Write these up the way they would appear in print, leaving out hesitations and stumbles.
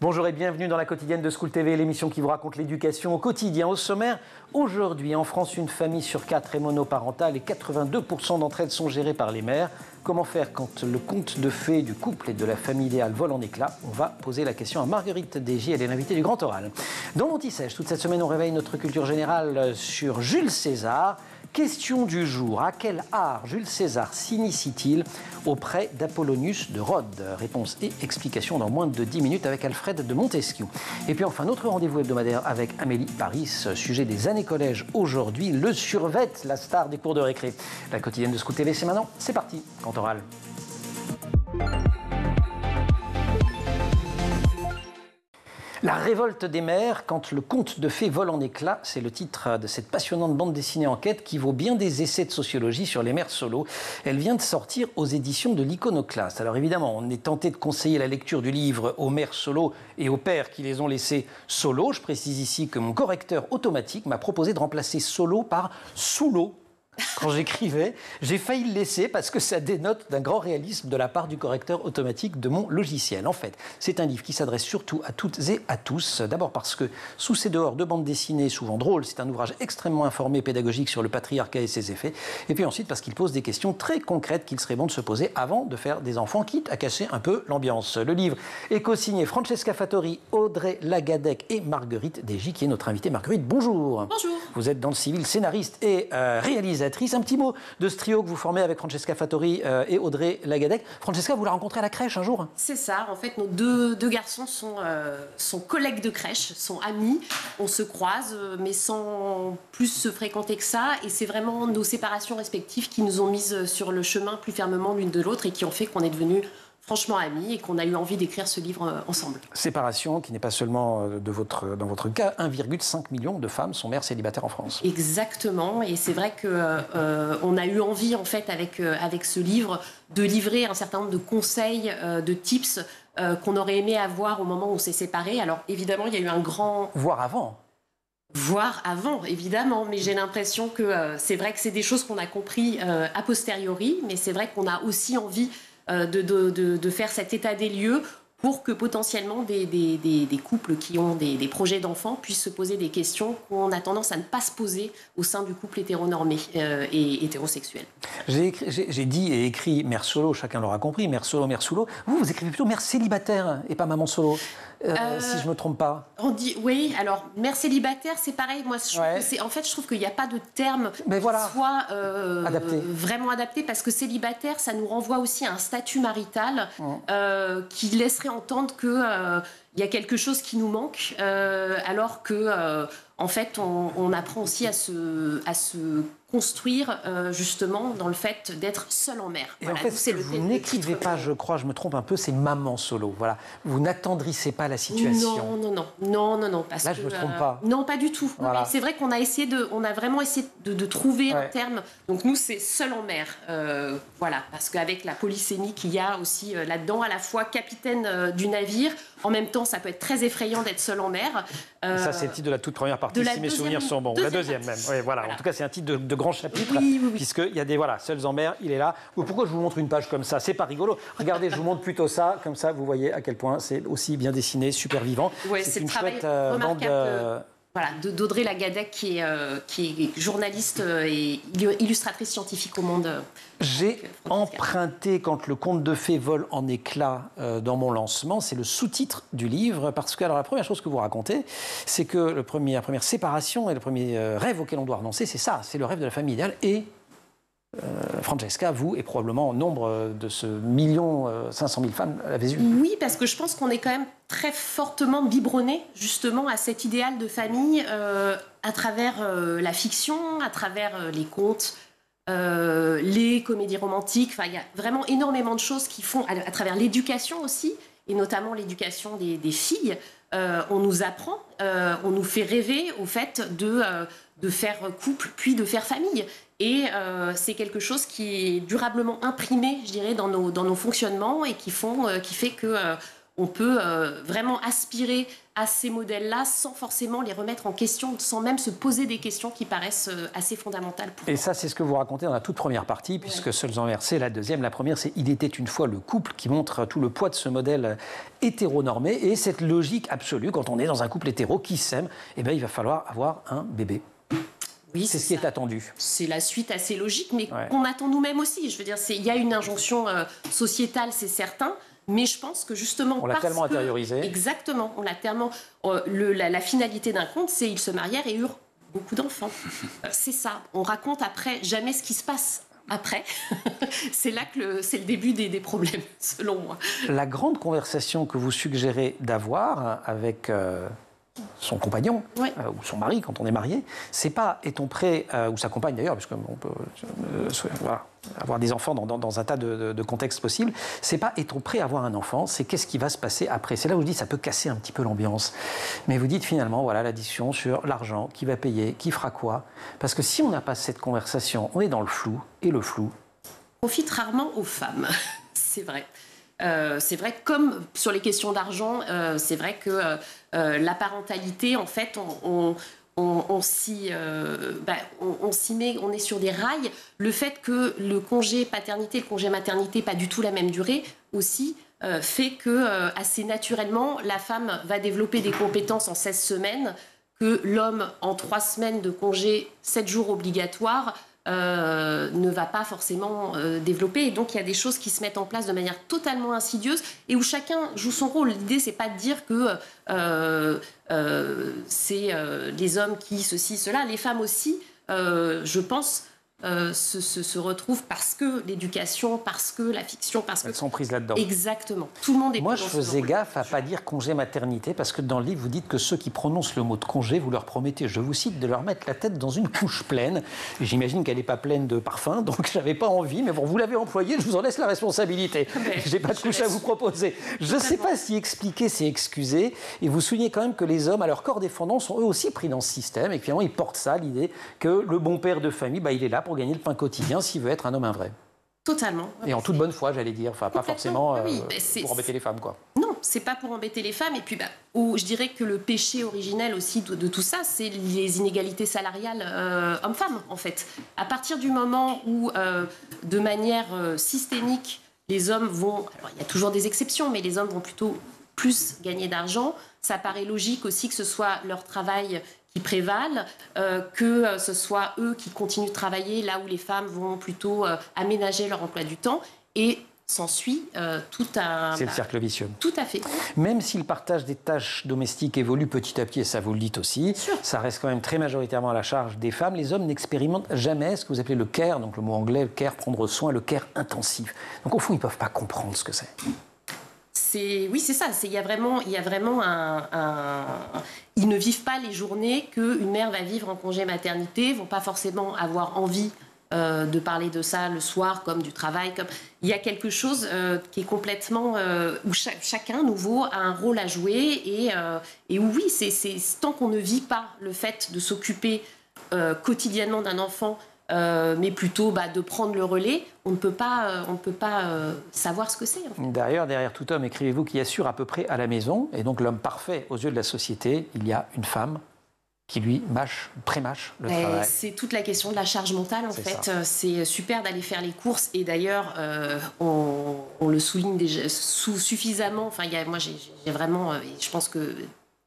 Bonjour et bienvenue dans la quotidienne de School TV, l'émission qui vous raconte l'éducation au quotidien. Au sommaire, aujourd'hui, en France, une famille sur 4 est monoparentale et 82% d'entre elles sont gérées par les mères. Comment faire quand le conte de fées du couple et de la famille idéale vole en éclats? On va poser la question à Marguerite Desgy, elle est l'invitée du Grand Oral. Dans l'Anti-Sèche, toute cette semaine, on réveille notre culture générale sur Jules César. Question du jour, à quel art Jules César s'initie-t-il auprès d'Apollonius de Rhodes? Réponse et explication dans moins de 10 minutes avec Alfred de Montesquieu. Et puis enfin, notre rendez-vous hebdomadaire avec Amélie Paris, sujet des années collège aujourd'hui, le survêt, la star des cours de récré. La quotidienne de School TV, c'est maintenant, c'est parti, Grand Oral. La révolte des mères quand le conte de fées vole en éclats, c'est le titre de cette passionnante bande dessinée enquête qui vaut bien des essais de sociologie sur les mères solo. Elle vient de sortir aux éditions de l'Iconoclaste. Alors évidemment, on est tenté de conseiller la lecture du livre aux mères solo et aux pères qui les ont laissés solo. Je précise ici que mon correcteur automatique m'a proposé de remplacer solo par sous l'eau. Quand j'écrivais, j'ai failli le laisser parce que ça dénote d'un grand réalisme de la part du correcteur automatique de mon logiciel. En fait, c'est un livre qui s'adresse surtout à toutes et à tous. D'abord parce que, sous ses dehors de bande dessinée souvent drôle, c'est un ouvrage extrêmement informé et pédagogique sur le patriarcat et ses effets. Et puis ensuite parce qu'il pose des questions très concrètes qu'il serait bon de se poser avant de faire des enfants, quitte à casser un peu l'ambiance. Le livre est co-signé Francesca Fattori, Audrey Lagadec et Marguerite Desgy, qui est notre invitée. Marguerite, bonjour. Bonjour. Vous êtes dans le civil scénariste et réalisatrice. Un petit mot de ce trio que vous formez avec Francesca Fattori et Audrey Lagadec. Francesca, vous la rencontrez à la crèche un jour? C'est ça, en fait, nos deux garçons sont collègues de crèche, sont amis. On se croise, mais sans plus se fréquenter que ça. Et c'est vraiment nos séparations respectives qui nous ont mises sur le chemin plus fermement l'une de l'autre et qui ont fait qu'on est devenus franchement amis et qu'on a eu envie d'écrire ce livre ensemble. Séparation qui n'est pas seulement dans votre cas, 1,5 million de femmes sont mères célibataires en France. Exactement, et c'est vrai qu'on a eu envie en fait avec ce livre de livrer un certain nombre de conseils, de tips qu'on aurait aimé avoir au moment où on s'est séparés. Alors évidemment, il y a eu un grand... Voire avant, évidemment, mais j'ai l'impression que c'est vrai que c'est des choses qu'on a compris a posteriori, mais c'est vrai qu'on a aussi envie de faire cet état des lieux pour que potentiellement des couples qui ont des projets d'enfants puissent se poser des questions qu'on a tendance à ne pas se poser au sein du couple hétéronormé et hétérosexuel. J'ai dit et écrit mère solo, chacun l'aura compris, mère solo, mère solo. Vous écrivez plutôt mère célibataire et pas maman solo, si je ne me trompe pas. On dit, oui, alors mère célibataire, c'est pareil. Moi, je trouve qu'il n'y a pas de terme soit vraiment adapté, parce que célibataire, ça nous renvoie aussi à un statut marital qui laisserait entendre qu'il y a quelque chose qui nous manque, alors que en fait, on apprend aussi à se construire justement dans le fait d'être seul en mère. Et voilà, en fait, ce que vous n'écrivez pas, je crois, je me trompe un peu, c'est maman solo. Voilà, vous n'attendrissez pas la situation. Non. Parce là, je me trompe pas. Non, pas du tout. Voilà. C'est vrai qu'on a vraiment essayé de trouver un terme. Donc nous, c'est seul en mer. Voilà, parce qu'avec la polysémie qu'il y a aussi là-dedans, à la fois capitaine du navire, en même temps, ça peut être très effrayant d'être seul en mer. Ça, c'est le titre de la toute première partie, si mes souvenirs sont bons. La deuxième même. Oui, voilà. En tout cas, c'est un titre de grand chapitre, puisqu'il y a des seuls en mer, il est là. Pourquoi je vous montre une page comme ça? C'est pas rigolo. Regardez, je vous montre plutôt ça, comme ça, vous voyez à quel point c'est aussi bien dessiné, super vivant. C'est une chouette bande... Voilà, d'Audrey Lagadec qui est journaliste et illustratrice scientifique au Monde. J'ai emprunté quand le conte de fées vole en éclats dans mon lancement, c'est le sous-titre du livre, parce que alors, la première chose que vous racontez, c'est que la première séparation et le premier rêve auquel on doit renoncer, c'est ça, c'est le rêve de la famille idéale. Et Francesca, vous et probablement nombre de ce 1 500 000 femmes l'avez eu. Oui, parce que je pense qu'on est quand même très fortement biberonné justement à cet idéal de famille à travers la fiction, à travers les contes, les comédies romantiques. Enfin, il y a vraiment énormément de choses qui font, à travers l'éducation aussi, et notamment l'éducation des filles. On nous apprend, on nous fait rêver au fait de faire couple, puis de faire famille. Et c'est quelque chose qui est durablement imprimé, je dirais, dans nos fonctionnements et qui fait que on peut vraiment aspirer à ces modèles-là sans forcément les remettre en question, sans même se poser des questions qui paraissent assez fondamentales. Et ça, c'est ce que vous racontez dans la toute première partie, puisque Seuls en mer, c'est la deuxième. La première, c'est Il était une fois le couple, qui montre tout le poids de ce modèle hétéronormé et cette logique absolue, quand on est dans un couple hétéro qui s'aime, eh bien, il va falloir avoir un bébé. Oui, c'est ce qui est attendu. C'est la suite assez logique, mais qu'on attend nous-mêmes aussi. Je veux dire, il y a une injonction sociétale, c'est certain, mais je pense que justement... On l'a tellement intériorisé. Exactement, on l'a tellement... la finalité d'un conte, c'est ils se marièrent et eurent beaucoup d'enfants. C'est ça. On raconte après jamais ce qui se passe après. C'est là que c'est le début des problèmes, selon moi. La grande conversation que vous suggérez d'avoir avec... son compagnon ou son mari quand on est marié, c'est pas est-on prêt, ou sa compagne d'ailleurs, parce qu'on peut avoir des enfants dans un tas de contextes possibles, c'est pas est-on prêt à avoir un enfant, c'est qu'est-ce qui va se passer après. C'est là où je dis ça peut casser un petit peu l'ambiance. Mais vous dites finalement, voilà la discussion sur l'argent, qui va payer, qui fera quoi. Parce que si on n'a pas cette conversation, on est dans le flou, et le flou profite rarement aux femmes, c'est vrai. C'est vrai, comme sur les questions d'argent, c'est vrai que la parentalité, en fait, on s'y met, on est sur des rails. Le fait que le congé paternité et le congé maternité, pas du tout la même durée, aussi, fait que assez naturellement, la femme va développer des compétences en 16 semaines que l'homme, en 3 semaines de congé, 7 jours obligatoires, ne va pas forcément développer. Et donc, il y a des choses qui se mettent en place de manière totalement insidieuse et où chacun joue son rôle. L'idée, c'est pas de dire que c'est les hommes qui ceci, cela. Les femmes aussi, je pense, se retrouvent parce que l'éducation, parce que la fiction, parce que... Elles sont prises là-dedans. Exactement. Tout le monde est... Moi, je faisais gaffe à ne pas dire congé maternité, parce que dans le livre, vous dites que ceux qui prononcent le mot de congé, vous leur promettez, je vous cite, de leur mettre la tête dans une couche pleine. J'imagine qu'elle n'est pas pleine de parfum, donc je n'avais pas envie, mais bon, vous l'avez employé, je vous en laisse la responsabilité. Je n'ai pas de couche à vous proposer. Je ne sais pas si expliquer, c'est excuser. Et vous soulignez quand même que les hommes, à leur corps défendant, sont eux aussi pris dans ce système, et que finalement, ils portent ça, l'idée que le bon père de famille, il est là pour gagner le pain quotidien s'il veut être un homme vrai. Totalement. Et en toute bonne foi, j'allais dire. Enfin, pas forcément pour embêter les femmes, quoi. Non, c'est pas pour embêter les femmes. Et puis, je dirais que le péché originel aussi de tout ça, c'est les inégalités salariales hommes-femmes, en fait. À partir du moment où, de manière systémique, les hommes vont... Alors, il y a toujours des exceptions, mais les hommes vont plutôt plus gagner d'argent. Ça paraît logique aussi que ce soit leur travail qui prévalent, que ce soit eux qui continuent de travailler là où les femmes vont plutôt aménager leur emploi du temps. Et s'ensuit tout un... C'est le cercle vicieux. Tout à fait. Même si le partage des tâches domestiques évolue petit à petit, et ça vous le dites aussi, ça reste quand même très majoritairement à la charge des femmes. Les hommes n'expérimentent jamais ce que vous appelez le care, donc le mot anglais, le care, prendre soin, le care intensif. Donc au fond, ils ne peuvent pas comprendre ce que c'est. Oui, c'est ça. Il y a vraiment Ils ne vivent pas les journées qu'une mère va vivre en congé maternité, vont pas forcément avoir envie de parler de ça le soir, comme du travail. Il y a quelque chose qui est complètement... où chacun, nouveau, a un rôle à jouer. Et où, oui, c'est tant qu'on ne vit pas le fait de s'occuper quotidiennement d'un enfant, mais plutôt de prendre le relais, on ne peut pas savoir ce que c'est. En fait. Derrière tout homme, écrivez-vous, qui assure à peu près à la maison, et donc l'homme parfait aux yeux de la société, il y a une femme qui, lui, pré-mâche le travail. C'est toute la question de la charge mentale, en fait. C'est super d'aller faire les courses, et d'ailleurs, on le souligne déjà suffisamment. Enfin, moi, j'ai vraiment... je pense que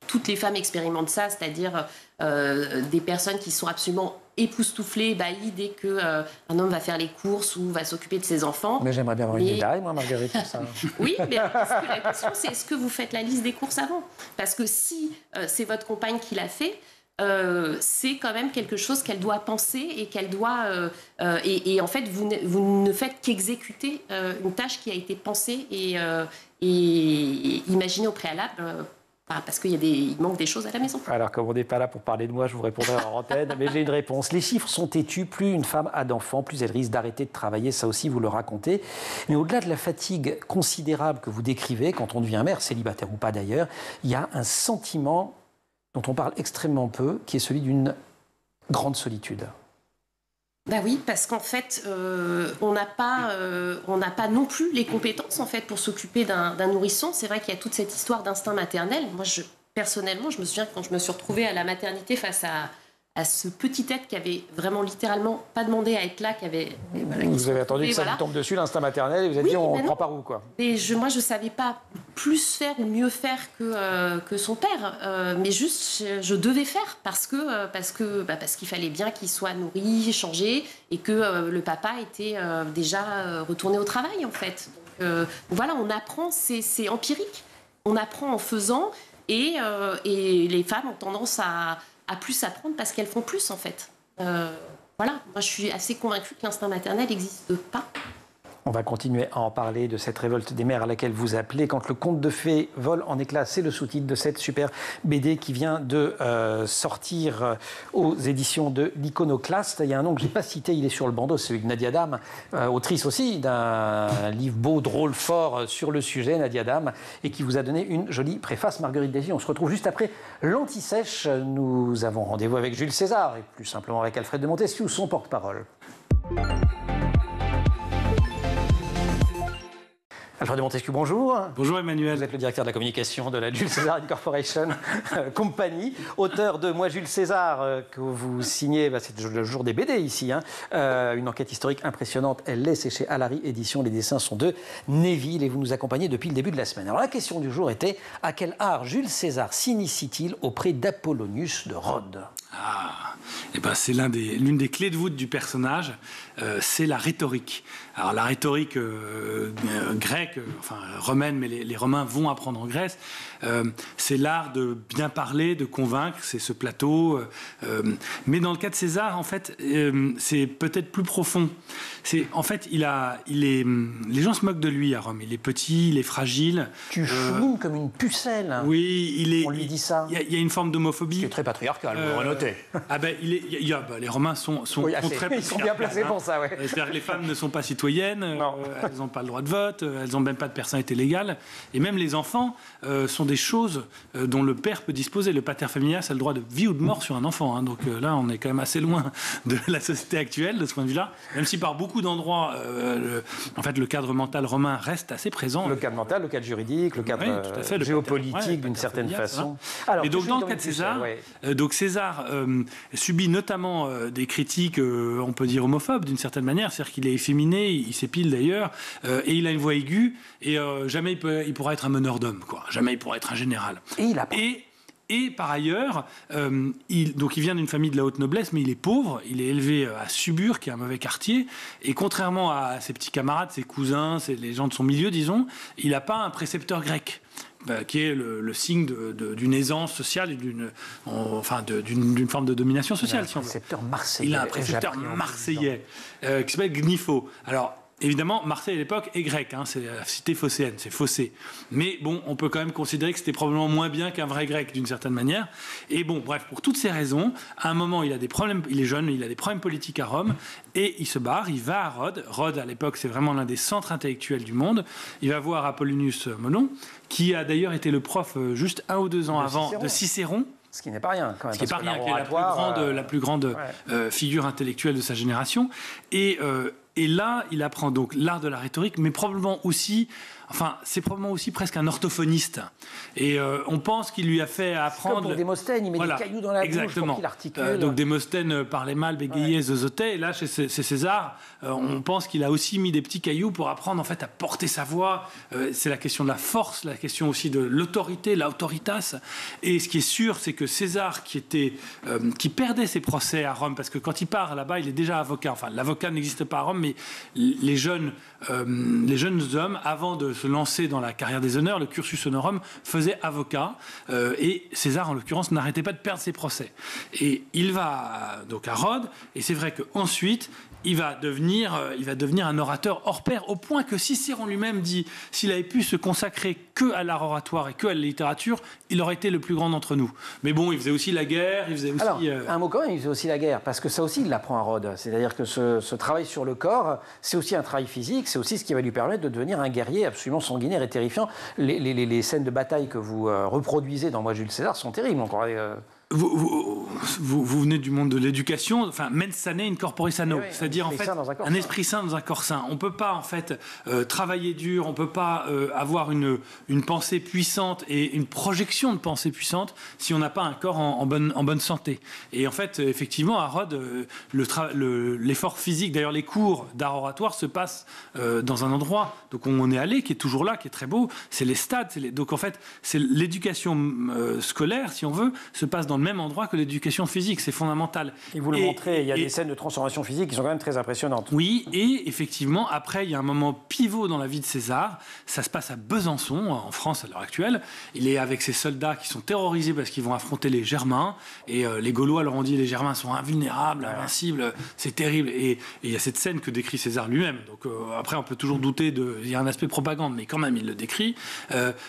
toutes les femmes expérimentent ça, c'est-à-dire des personnes qui sont absolument époustouflées, ébahies dès qu'un homme va faire les courses ou va s'occuper de ses enfants. Mais j'aimerais bien avoir une médaille, moi, Marguerite, pour ça. Oui, mais la question, c'est est-ce que vous faites la liste des courses avant ? Parce que si c'est votre compagne qui l'a fait, c'est quand même quelque chose qu'elle doit penser et qu'elle doit... et en fait, vous ne faites qu'exécuter une tâche qui a été pensée et imaginée au préalable... parce qu'il manque des choses à la maison. Alors, comme on n'est pas là pour parler de moi, je vous répondrai en antenne, mais j'ai une réponse. Les chiffres sont têtus. Plus une femme a d'enfants, plus elle risque d'arrêter de travailler. Ça aussi, vous le racontez. Mais au-delà de la fatigue considérable que vous décrivez, quand on devient mère, célibataire ou pas d'ailleurs, il y a un sentiment dont on parle extrêmement peu, qui est celui d'une grande solitude. Bah oui, parce qu'en fait, on n'a pas non plus les compétences en fait pour s'occuper d'un nourrisson. C'est vrai qu'il y a toute cette histoire d'instinct maternel. Moi, personnellement, je me souviens quand je me suis retrouvée à la maternité face à ce petit être qui avait vraiment littéralement pas demandé à être là, qui avait... Vous avez attendu que ça vous tombe dessus, l'instinct maternel, et vous avez dit on ne prend par où, quoi. Mais moi, je savais pas plus faire ou mieux faire que son père, mais juste je devais faire parce qu'il fallait bien qu'il soit nourri, changé, et que le papa était déjà retourné au travail en fait. Donc voilà, on apprend, c'est empirique. On apprend en faisant, et les femmes ont tendance à plus apprendre parce qu'elles font plus en fait. Voilà, moi je suis assez convaincue que l'instinct maternel n'existe pas. On va continuer à en parler de cette révolte des mères à laquelle vous appelez. Quand le conte de fées vole en éclats, c'est le sous-titre de cette super BD qui vient de sortir aux éditions de l'Iconoclaste. Il y a un nom que je n'ai pas cité, il est sur le bandeau, c'est celui de Nadia Dame, autrice aussi d'un livre beau, drôle, fort sur le sujet, Nadia Dame, et qui vous a donné une jolie préface, Marguerite Désy. On se retrouve juste après l'Anti-Sèche. Nous avons rendez-vous avec Jules César et plus simplement avec Alfred de Montesquiou, son porte-parole. Alfred de Montesquiou, bonjour. Bonjour Emmanuel. Vous êtes le directeur de la communication de la Jules César Incorporation Company, auteur de Moi Jules César, que vous signez, c'est le jour des BD ici, une enquête historique impressionnante. Elle l'est, c'est chez Alary Éditions, les dessins sont de Neville et vous nous accompagnez depuis le début de la semaine. Alors la question du jour était, à quel art Jules César s'initie-t-il auprès d'Apollonius de Rhodes? Eh ben, c'est l'une des clés de voûte du personnage, c'est la rhétorique. Alors la rhétorique grecque, enfin romaine, mais les Romains vont apprendre en Grèce, c'est l'art de bien parler, de convaincre, c'est ce plateau. Mais dans le cas de César, en fait, c'est peut-être plus profond. En fait, les gens se moquent de lui à Rome. Il est petit, il est fragile. Tu chouines comme une pucelle. Oui, on lui dit ça. Il y a une forme d'homophobie. C'est très patriarcal, vous renotez. Les Romains sont oui, très ils sont bien placés pour ça, ouais. C'est-à-dire que les femmes ne sont pas citoyennes, elles n'ont pas le droit de vote, elles n'ont même pas de personnalité légale, et même les enfants sont des choses dont le père peut disposer. Le pater familias a le droit de vie ou de mort sur un enfant. Donc là, on est quand même assez loin de la société actuelle de ce point de vue-là, même si par beaucoup d'endroits, le cadre mental romain reste assez présent. Le cadre mental, le cadre juridique, le cadre géopolitique d'une certaine façon. Alors, et donc dans le cas de César, César subit notamment des critiques, on peut dire homophobes d'une certaine manière, c'est-à-dire qu'il est efféminé, il s'épile d'ailleurs, et il a une voix aiguë, et jamais il pourra être un meneur d'hommes, quoi. Jamais il pourra être un général. Et par ailleurs, il vient d'une famille de la haute noblesse, mais il est pauvre, il est élevé à Subur, qui est un mauvais quartier, et contrairement à ses petits camarades, ses cousins, les gens de son milieu, disons, il n'a pas un précepteur grec. Qui est le signe d'une aisance sociale et d'une forme de domination sociale. Il a un précepteur marseillais qui s'appelle Gnifo. Alors, évidemment, Marseille à l'époque est grec, c'est la cité phocéenne, c'est Phocée. Mais bon, on peut quand même considérer que c'était probablement moins bien qu'un vrai grec d'une certaine manière. Et bon, bref, pour toutes ces raisons, à un moment, il a des problèmes, il est jeune, il a des problèmes politiques à Rome, et il se barre, il va à Rhodes. Rhodes, à l'époque, c'est vraiment l'un des centres intellectuels du monde. Il va voir Apollonius Monon, qui a d'ailleurs été le prof juste 1 ou 2 ans avant de Cicéron. Ce qui n'est pas rien, quand même. Ce qui n'est pas rien, qui est la plus grande figure intellectuelle de sa génération. Et là, il apprend donc l'art de la rhétorique, mais probablement aussi... c'est probablement aussi presque un orthophoniste. Et on pense qu'il lui a fait apprendre... Comme pour Démosthène, il met des cailloux dans la bouche pour qu'il articule. Donc Démosthène parlait mal, bégayait, zozotait. Et là, chez César, on pense qu'il a aussi mis des petits cailloux pour apprendre en fait à porter sa voix. C'est la question de la force, la question aussi de l'autorité, l'autoritas. Et ce qui est sûr, c'est que César, qui perdait ses procès à Rome, parce que quand il part là-bas, il est déjà avocat. Enfin, l'avocat n'existe pas à Rome, mais les jeunes hommes, avant de se lancer dans la carrière des honneurs, le cursus honorum, faisait avocat, et César en l'occurrence n'arrêtait pas de perdre ses procès. Et il va donc à Rhodes, et c'est vrai qu'ensuite il va devenir un orateur hors pair, au point que Cicéron lui-même dit s'il avait pu se consacrer que à l'art oratoire et que à la littérature, il aurait été le plus grand d'entre nous. Mais bon, il faisait aussi la guerre, il faisait aussi... Alors, un mot quand même, il faisait aussi la guerre, parce que ça aussi, il l'apprend à Rhodes. C'est-à-dire que ce travail sur le corps, c'est aussi un travail physique, c'est aussi ce qui va lui permettre de devenir un guerrier absolument sanguinaire et terrifiant. Les scènes de bataille que vous reproduisez dans Moi Jules César sont terribles. Vous venez du monde de l'éducation, enfin mens sana in corpore sano, c'est-à-dire en fait un esprit sain dans un corps sain. On peut pas en fait travailler dur, on peut pas avoir une pensée puissante et une projection de pensée puissante si on n'a pas un corps en bonne santé. Et en fait, effectivement, à Rhodes, l'effort physique, d'ailleurs les cours d'art oratoire se passent dans un endroit, donc on est allé, qui est toujours là, qui est très beau, c'est les stades, donc en fait, c'est l'éducation scolaire, si on veut, se passe dans le même endroit que l'éducation physique, c'est fondamental. Et vous le montrez, il y a des scènes de transformation physique qui sont quand même très impressionnantes. Oui, et effectivement, après, il y a un moment pivot dans la vie de César. Ça se passe à Besançon, en France à l'heure actuelle. Il est avec ses soldats qui sont terrorisés parce qu'ils vont affronter les Germains. Et les Gaulois leur ont dit les Germains sont invulnérables, invincibles, c'est terrible. Et il y a cette scène que décrit César lui-même. Donc après, on peut toujours douter il y a un aspect propagande, mais quand même, il le décrit.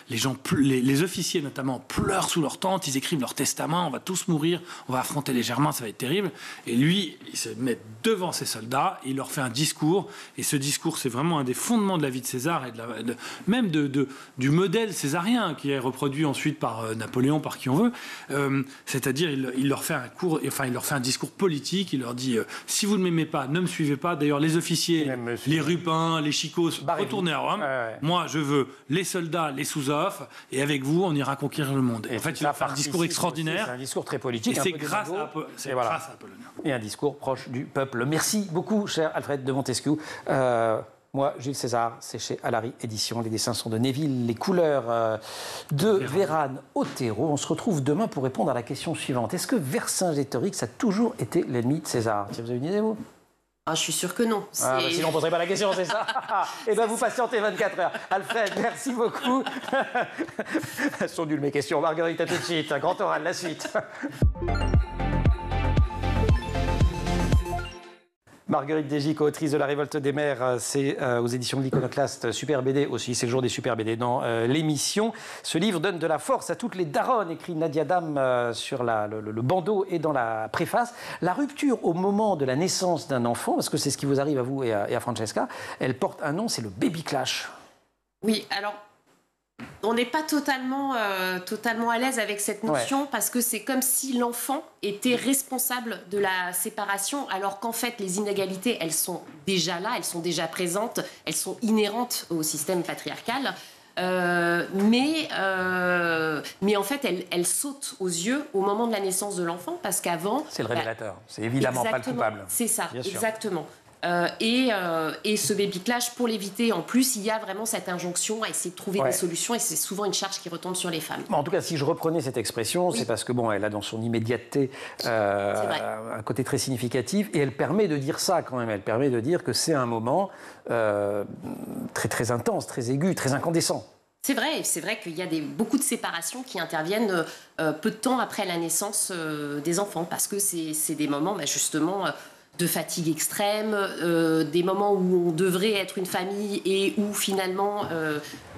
Les officiers, notamment, pleurent sous leur tente, ils écrivent leur testament, on va tous mourir, on va affronter les Germains, ça va être terrible. Et lui, il se met devant ses soldats, il leur fait un discours, et ce discours, c'est vraiment un des fondements de la vie de César, et même du modèle césarien, qui est reproduit ensuite par Napoléon, par qui on veut. C'est-à-dire, il leur fait un discours politique, il leur dit, si vous ne m'aimez pas, ne me suivez pas. D'ailleurs, les officiers, les Rupins, les Chicos, retournez à Rome. Moi, je veux les soldats, les sous-offres, et avec vous, on ira conquérir le monde. Et en fait, il a fait un discours extraordinaire. C'est un discours très politique. Et c'est grâce à Apollinaire. Et un discours proche du peuple. Merci beaucoup, cher Alfred de Montesquieu. Moi, Jules César, c'est chez Alary Éditions. Les dessins sont de Neville, les couleurs de Vérane Otero. On se retrouve demain pour répondre à la question suivante. Est-ce que Vercingétorix a toujours été l'ennemi de César? Vous avez une idée, vous? Je suis sûr que non. Sinon, on ne poserait pas la question, c'est ça? Eh bien, vous patientez 24 heures. Alfred, merci beaucoup. Elles sont nulles, mes questions. Marguerite, à tout de suite. Un grand oral, la suite. Marguerite Desgy, co-autrice de La Révolte des mers, c'est aux éditions de l'Iconoclaste, Super BD aussi, c'est le jour des Super BD dans l'émission. Ce livre donne de la force à toutes les daronnes, écrit Nadia Dam sur le bandeau et dans la préface. La rupture au moment de la naissance d'un enfant, parce que c'est ce qui vous arrive à vous et à Francesca, elle porte un nom, c'est le baby clash. Oui, alors... On n'est pas totalement à l'aise avec cette notion parce que c'est comme si l'enfant était responsable de la séparation alors qu'en fait les inégalités elles sont déjà là, elles sont déjà présentes, elles sont inhérentes au système patriarcal. Mais en fait, elle saute aux yeux au moment de la naissance de l'enfant parce qu'avant... C'est le révélateur, c'est évidemment pas le coupable. C'est ça, exactement. Et ce baby clash, pour l'éviter, en plus, il y a vraiment cette injonction à essayer de trouver des solutions et c'est souvent une charge qui retombe sur les femmes. En tout cas, si je reprenais cette expression, c'est parce que elle a dans son immédiateté un côté très significatif et elle permet de dire ça quand même. Elle permet de dire que c'est un moment très très intense, très aigu, très incandescent. C'est vrai qu'il y a beaucoup de séparations qui interviennent peu de temps après la naissance des enfants parce que c'est des moments justement... de fatigue extrême, des moments où on devrait être une famille et où finalement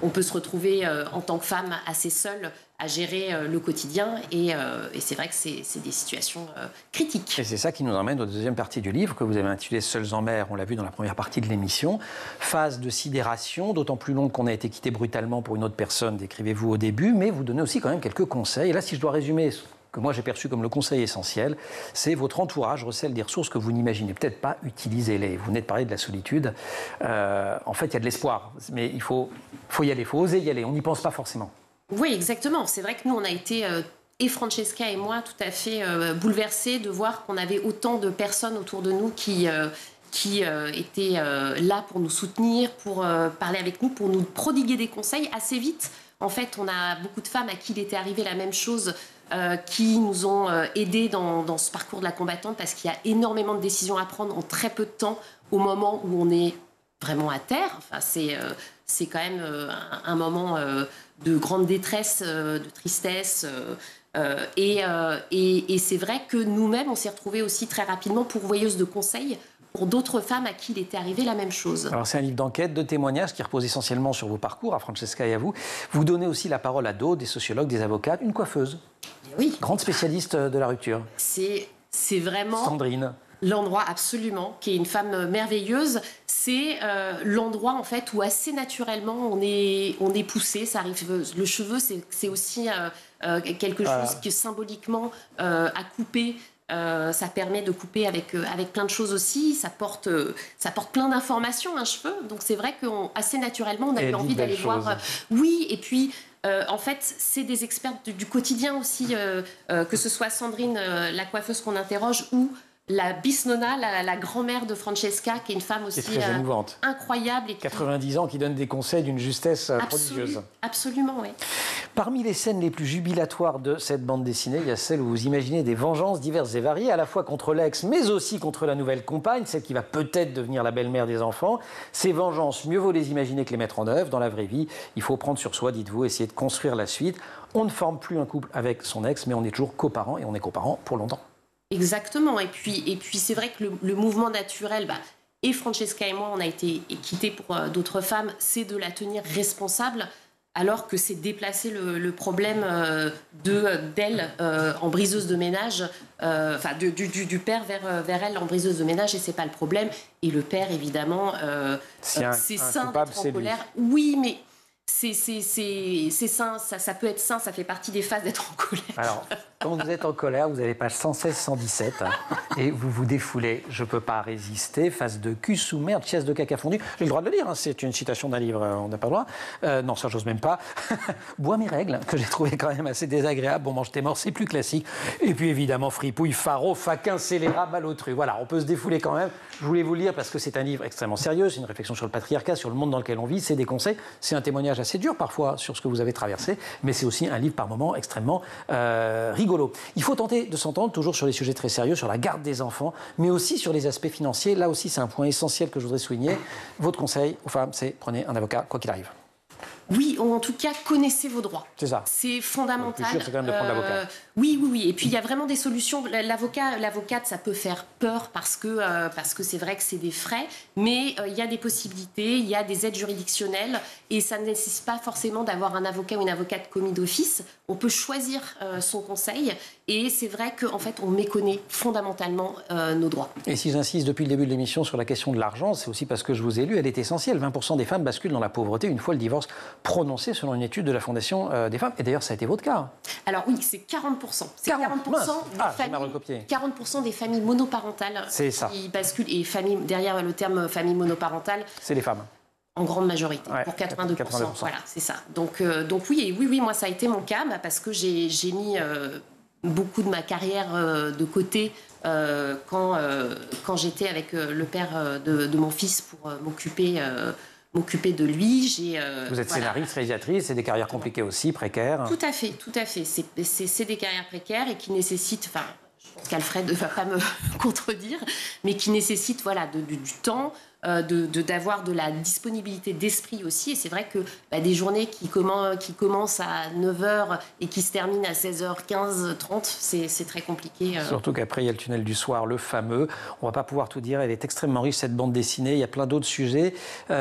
on peut se retrouver en tant que femme assez seule à gérer le quotidien et c'est vrai que c'est des situations critiques. Et c'est ça qui nous emmène aux deuxième partie du livre que vous avez intitulé Seuls en mer, on l'a vu dans la première partie de l'émission. Phase de sidération, d'autant plus longue qu'on a été quitté brutalement pour une autre personne, décrivez-vous au début, mais vous donnez aussi quand même quelques conseils. Et là, si je dois résumer que moi j'ai perçu comme le conseil essentiel, c'est votre entourage recèle des ressources que vous n'imaginez peut-être pas, utilisez-les. Vous venez de parler de la solitude. En fait, il y a de l'espoir, mais il faut y aller, il faut oser y aller. On n'y pense pas forcément. Oui, exactement. C'est vrai que nous, on a été, et Francesca et moi, tout à fait bouleversés de voir qu'on avait autant de personnes autour de nous qui étaient là pour nous soutenir, pour parler avec nous, pour nous prodiguer des conseils assez vite. En fait, on a beaucoup de femmes à qui il était arrivé la même chose, qui nous ont aidés dans ce parcours de la combattante parce qu'il y a énormément de décisions à prendre en très peu de temps au moment où on est vraiment à terre. Enfin, c'est quand même un moment de grande détresse, de tristesse. Et c'est vrai que nous-mêmes, on s'est retrouvés aussi très rapidement pourvoyeuses de conseils pour d'autres femmes à qui il était arrivé la même chose. Alors c'est un livre d'enquête, de témoignages qui repose essentiellement sur vos parcours, à Francesca et à vous. Vous donnez aussi la parole à d'autres, des sociologues, des avocats, une coiffeuse. Oui. Grande spécialiste de la rupture. C'est vraiment... Sandrine. L'endroit, absolument, qui est une femme merveilleuse. C'est l'endroit, en fait, où assez naturellement, on est poussé. Ça arrive, le cheveu, c'est aussi quelque chose que symboliquement à couper. Ça permet de couper avec plein de choses aussi. Ça porte plein d'informations, un cheveu. Donc c'est vrai qu'assez naturellement, on a eu envie d'aller voir. Oui, et puis en fait, c'est des experts du quotidien aussi, que ce soit Sandrine, la coiffeuse qu'on interroge, ou la Bisnona, la grand-mère de Francesca, qui est une femme aussi très émouvante. Incroyable. Et 90 ans, qui donne des conseils d'une justesse prodigieuse. Absolument, oui. Parmi les scènes les plus jubilatoires de cette bande dessinée, il y a celle où vous imaginez des vengeances diverses et variées, à la fois contre l'ex, mais aussi contre la nouvelle compagne, celle qui va peut-être devenir la belle-mère des enfants. Ces vengeances, mieux vaut les imaginer que les mettre en œuvre. Dans la vraie vie, il faut prendre sur soi, dites-vous, essayer de construire la suite. On ne forme plus un couple avec son ex, mais on est toujours coparents, et on est coparents pour longtemps. Exactement. Et puis c'est vrai que le mouvement naturel, et Francesca et moi, on a été quittés pour d'autres femmes, c'est de la tenir responsable, alors que c'est déplacer le problème d'elle en briseuse de ménage, du père vers elle en briseuse de ménage, et c'est pas le problème. Et le père, évidemment, c'est sain d'être en colère. Oui, mais c'est sain, ça peut être sain, ça fait partie des phases d'être en colère. Alors, quand vous êtes en colère, vous avez page 116-117 et vous vous défoulez. Je peux pas résister, face de cul sous merde, chiasse de caca fondu. J'ai le droit de le dire, c'est une citation d'un livre, on n'a pas le droit. Non, ça j'ose même pas. Bois mes règles, que j'ai trouvé quand même assez désagréable. Bon, mange tes morts, c'est plus classique. Et puis évidemment, fripouille, faro, faquin, scélérat, malotru. Voilà, on peut se défouler quand même. Je voulais vous le lire parce que c'est un livre extrêmement sérieux, c'est une réflexion sur le patriarcat, sur le monde dans lequel on vit, c'est des conseils, c'est un témoignage assez dur parfois sur ce que vous avez traversé, mais c'est aussi un livre par moments extrêmement rigolo. Il faut tenter de s'entendre toujours sur les sujets très sérieux, sur la garde des enfants, mais aussi sur les aspects financiers. Là aussi, c'est un point essentiel que je voudrais souligner. Votre conseil aux femmes, c'est prenez un avocat, quoi qu'il arrive. Oui, ou en tout cas, connaissez vos droits. C'est ça. C'est fondamental. Le plus sûr, c'est quand même de prendre l'avocat. Oui. Et puis, il y a vraiment des solutions. L'avocate, ça peut faire peur parce que c'est vrai que c'est des frais, mais il y a des possibilités, il y a des aides juridictionnelles, et ça ne nécessite pas forcément d'avoir un avocat ou une avocate commis d'office. On peut choisir son conseil, et c'est vrai qu'en fait, on méconnaît fondamentalement nos droits. Et si j'insiste depuis le début de l'émission sur la question de l'argent, c'est aussi parce que je vous ai lu, elle est essentielle. 20% des femmes basculent dans la pauvreté une fois le divorce prononcé, selon une étude de la Fondation des femmes. Et d'ailleurs, ça a été votre cas. Alors oui, c'est 40%. C'est 40% des familles monoparentales qui basculent. Et derrière le terme famille monoparentale, c'est les femmes. En grande majorité, pour 82%. Voilà, c'est ça. Donc oui, moi, ça a été mon cas, parce que j'ai mis beaucoup de ma carrière de côté quand j'étais avec le père de mon fils pour m'occuper de lui. Vous êtes scénariste, réalisatrice, c'est des carrières compliquées aussi, précaires. Tout à fait. C'est des carrières précaires et qui nécessitent, je pense qu'Alfred ne va pas me contredire, mais qui nécessitent du temps, d'avoir de la disponibilité d'esprit aussi. Et c'est vrai que des journées qui commencent à 9h et qui se terminent à 16h15, 30, c'est très compliqué. Surtout qu'après, il y a le tunnel du soir, le fameux. On ne va pas pouvoir tout dire. Elle est extrêmement riche, cette bande dessinée. Il y a plein d'autres sujets.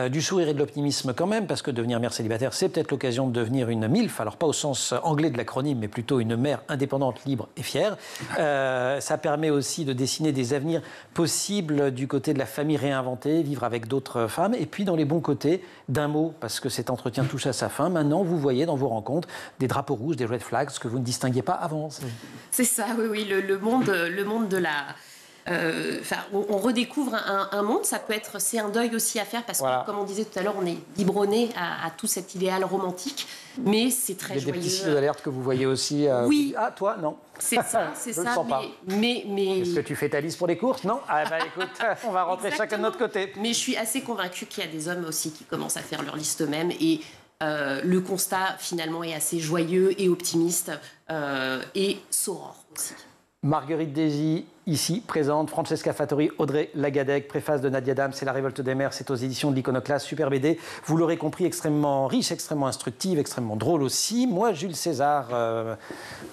Du sourire et de l'optimisme quand même, parce que devenir mère célibataire, c'est peut-être l'occasion de devenir une MILF. Alors pas au sens anglais de l'acronyme, mais plutôt une mère indépendante, libre et fière. Ça permet aussi de dessiner des avenirs possibles du côté de la famille réinventée, vivre avec d'autres femmes, et puis dans les bons côtés d'un mot, parce que cet entretien touche à sa fin. Maintenant, vous voyez dans vos rencontres des drapeaux rouges, des red flags, ce que vous ne distinguiez pas avant. C'est ça, oui, le monde de la... on redécouvre un monde, c'est un deuil aussi à faire, parce que, comme on disait tout à l'heure, on est biberonné à tout cet idéal romantique, mais c'est très joyeux. Il y a des petits signes d'alerte que vous voyez aussi. Oui. Ah, toi, non. C'est ça, mais... Est-ce que tu fais ta liste pour les courses? Non. Écoute, on va rentrer chacun de notre côté. Mais je suis assez convaincue qu'il y a des hommes aussi qui commencent à faire leur liste eux-mêmes, et le constat, finalement, est assez joyeux et optimiste, et saurore aussi. Marguerite Désy, ici présente, Francesca Fattori, Audrey Lagadec, préface de Nadia Dam, c'est La Révolte des mères, c'est aux éditions de l'Iconoclaste, super BD, vous l'aurez compris, extrêmement riche, extrêmement instructive, extrêmement drôle aussi. Moi, Jules César,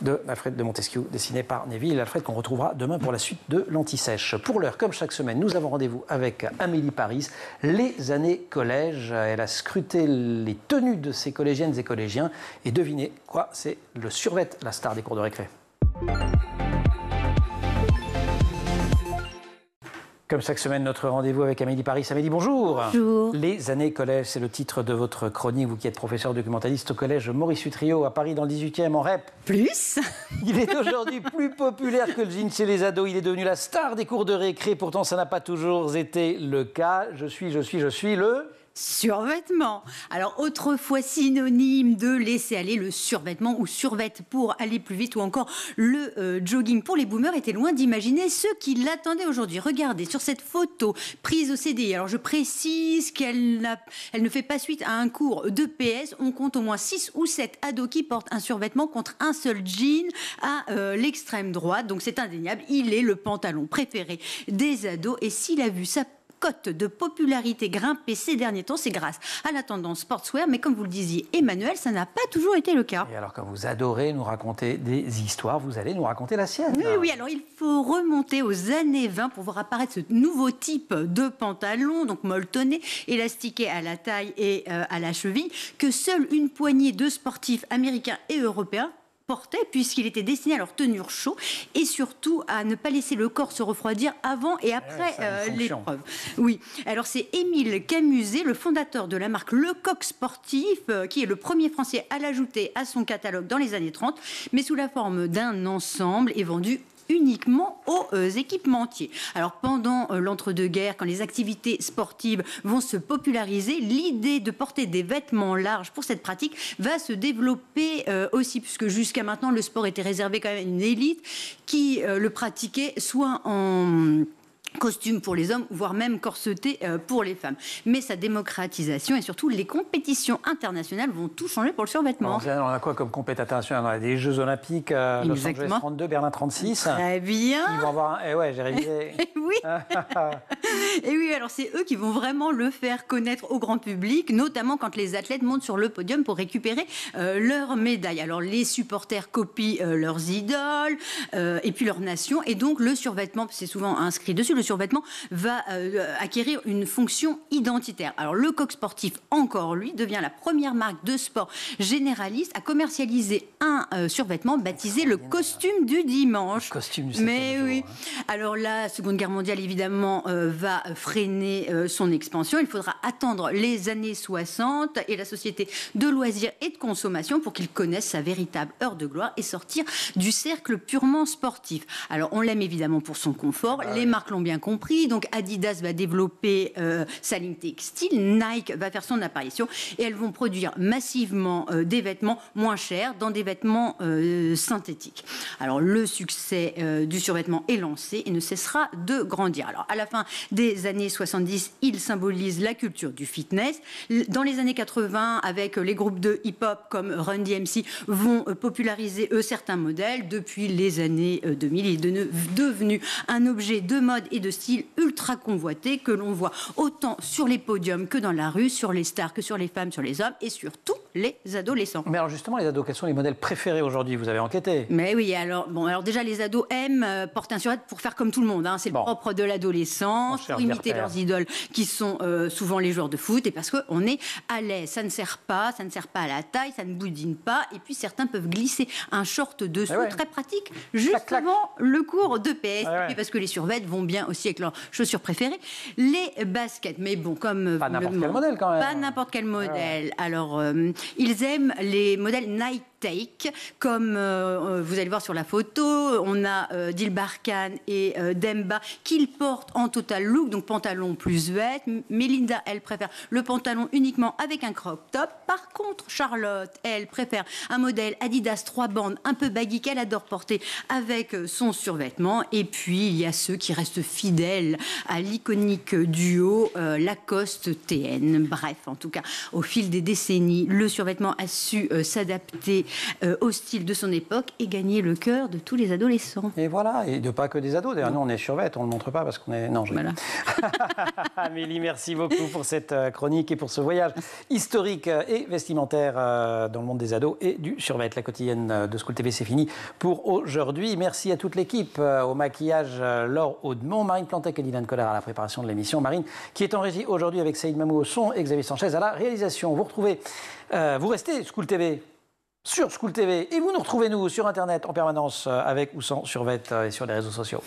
de Alfred de Montesquieu, dessiné par Neville, Alfred qu'on retrouvera demain pour la suite de l'Anti-Sèche. Pour l'heure, comme chaque semaine, nous avons rendez-vous avec Amélie Paris, les années collège. Elle a scruté les tenues de ses collégiennes et collégiens, et devinez quoi, c'est le survêt, la star des cours de récré. Comme chaque semaine, notre rendez-vous avec Amélie Paris. Amélie, bonjour. Bonjour. Les années collège, c'est le titre de votre chronique. Vous qui êtes professeur documentaliste au collège Maurice Utrio à Paris, dans le 18e, en REP. Plus. Il est aujourd'hui plus populaire que le jean chez les ados. Il est devenu la star des cours de récré. Pourtant, ça n'a pas toujours été le cas. Je suis le... Survêtement. Alors, autrefois synonyme de laisser aller, le survêtement ou survêt pour aller plus vite, ou encore le jogging pour les boomers était loin d'imaginer ceux qui l'attendaient aujourd'hui. Regardez sur cette photo prise au CDI. Alors, je précise qu'elle ne fait pas suite à un cours de PS. On compte au moins 6 ou 7 ados qui portent un survêtement contre un seul jean à l'extrême droite. Donc, c'est indéniable. Il est le pantalon préféré des ados. Et s'il a vu sa cote de popularité grimper ces derniers temps, c'est grâce à la tendance sportswear, mais comme vous le disiez, Emmanuel, ça n'a pas toujours été le cas. Et alors, quand vous adorez nous raconter des histoires, vous allez nous raconter la sienne. Oui, alors il faut remonter aux années 20 pour voir apparaître ce nouveau type de pantalon, donc molletonné, élastiqué à la taille et à la cheville, que seule une poignée de sportifs américains et européens portait, puisqu'il était destiné à leur tenir chaud et surtout à ne pas laisser le corps se refroidir avant et après l'épreuve. Oui, alors c'est Émile Camuset, le fondateur de la marque Lecoq Sportif, qui est le premier Français à l'ajouter à son catalogue dans les années 30, mais sous la forme d'un ensemble et vendu uniquement aux équipementiers. Alors pendant l'entre-deux-guerres, quand les activités sportives vont se populariser, l'idée de porter des vêtements larges pour cette pratique va se développer aussi, puisque jusqu'à maintenant le sport était réservé quand même à une élite qui le pratiquait soit en costume pour les hommes, voire même corseté pour les femmes. Mais sa démocratisation et surtout les compétitions internationales vont tout changer pour le survêtement. On a quoi comme compétition internationale? On a des Jeux Olympiques, Los Angeles 32, Berlin 36. Très bien. Ils vont avoir un... Eh ouais, j'ai révisé. Oui. Et oui, alors c'est eux qui vont vraiment le faire connaître au grand public, notamment quand les athlètes montent sur le podium pour récupérer leurs médailles. Alors les supporters copient leurs idoles et puis leur nation, et donc le survêtement, c'est souvent inscrit dessus, le survêtement va acquérir une fonction identitaire. Alors le Lecoq Sportif, encore lui, devient la première marque de sport généraliste à commercialiser un survêtement baptisé le costume du dimanche. Le costume du Mais oui. Jour. Alors la Seconde Guerre mondiale, évidemment, va freiner son expansion. Il faudra attendre les années 60 et la société de loisirs et de consommation pour qu'il connaisse sa véritable heure de gloire et sortir du cercle purement sportif. Alors on l'aime évidemment pour son confort. Les marques l'ont bien compris. Donc Adidas va développer sa ligne textile, Nike va faire son apparition et elles vont produire massivement des vêtements moins chers dans des vêtements synthétiques. Alors le succès du survêtement est lancé et ne cessera de grandir. Alors à la fin des années 70, il symbolise la culture du fitness. Dans les années 80, avec les groupes de hip-hop comme Run DMC, vont populariser certains modèles. Depuis les années 2000, il est devenu un objet de mode et de style ultra convoité que l'on voit autant sur les podiums que dans la rue, sur les stars que sur les femmes, sur les hommes et surtout les adolescents. Mais alors justement, les ados, quels sont les modèles préférés aujourd'hui? Vous avez enquêté? Mais oui, alors déjà les ados aiment porter un survêt pour faire comme tout le monde. C'est le propre de l'adolescence, pour imiter leurs idoles qui sont souvent les joueurs de foot et parce qu'on est à l'aise. Ça ne sert pas à la taille, ça ne boudine pas. Et puis certains peuvent glisser un short dessous, très pratique, juste avant le cours de PS. Et parce que les survêtements vont bien aussi avec leurs chaussures préférées. Les baskets, mais bon, comme... Pas n'importe quel modèle quand même. Pas n'importe quel modèle. Alors, ils aiment les modèles Nike Take, comme vous allez voir sur la photo. On a Dilbar Khan et Demba qu'ils portent en total look, donc pantalon plus vêt. Melinda, elle préfère le pantalon uniquement avec un crop top. Par contre, Charlotte, elle préfère un modèle Adidas 3 bandes un peu baggy qu'elle adore porter avec son survêtement. Et puis, il y a ceux qui restent fidèles à l'iconique duo Lacoste-TN. Bref, en tout cas, au fil des décennies, le survêtement a su s'adapter au style de son époque et gagner le cœur de tous les adolescents. Et voilà, et de pas que des ados. D'ailleurs, nous, on est survêt, on ne le montre pas parce qu'on est... Non, je... Voilà. Amélie, merci beaucoup pour cette chronique et pour ce voyage historique et vestimentaire dans le monde des ados et du survêt. La quotidienne de School TV, c'est fini pour aujourd'hui. Merci à toute l'équipe. Au maquillage, Laure Audemont, Marine Plantec et Dylan Collard à la préparation de l'émission. Marine, qui est en régie aujourd'hui avec Saïd Mamou au son et Xavier Sanchez à la réalisation. Vous restez School TV sur School TV et vous nous retrouvez nous sur Internet en permanence avec ou sans survêt et sur les réseaux sociaux.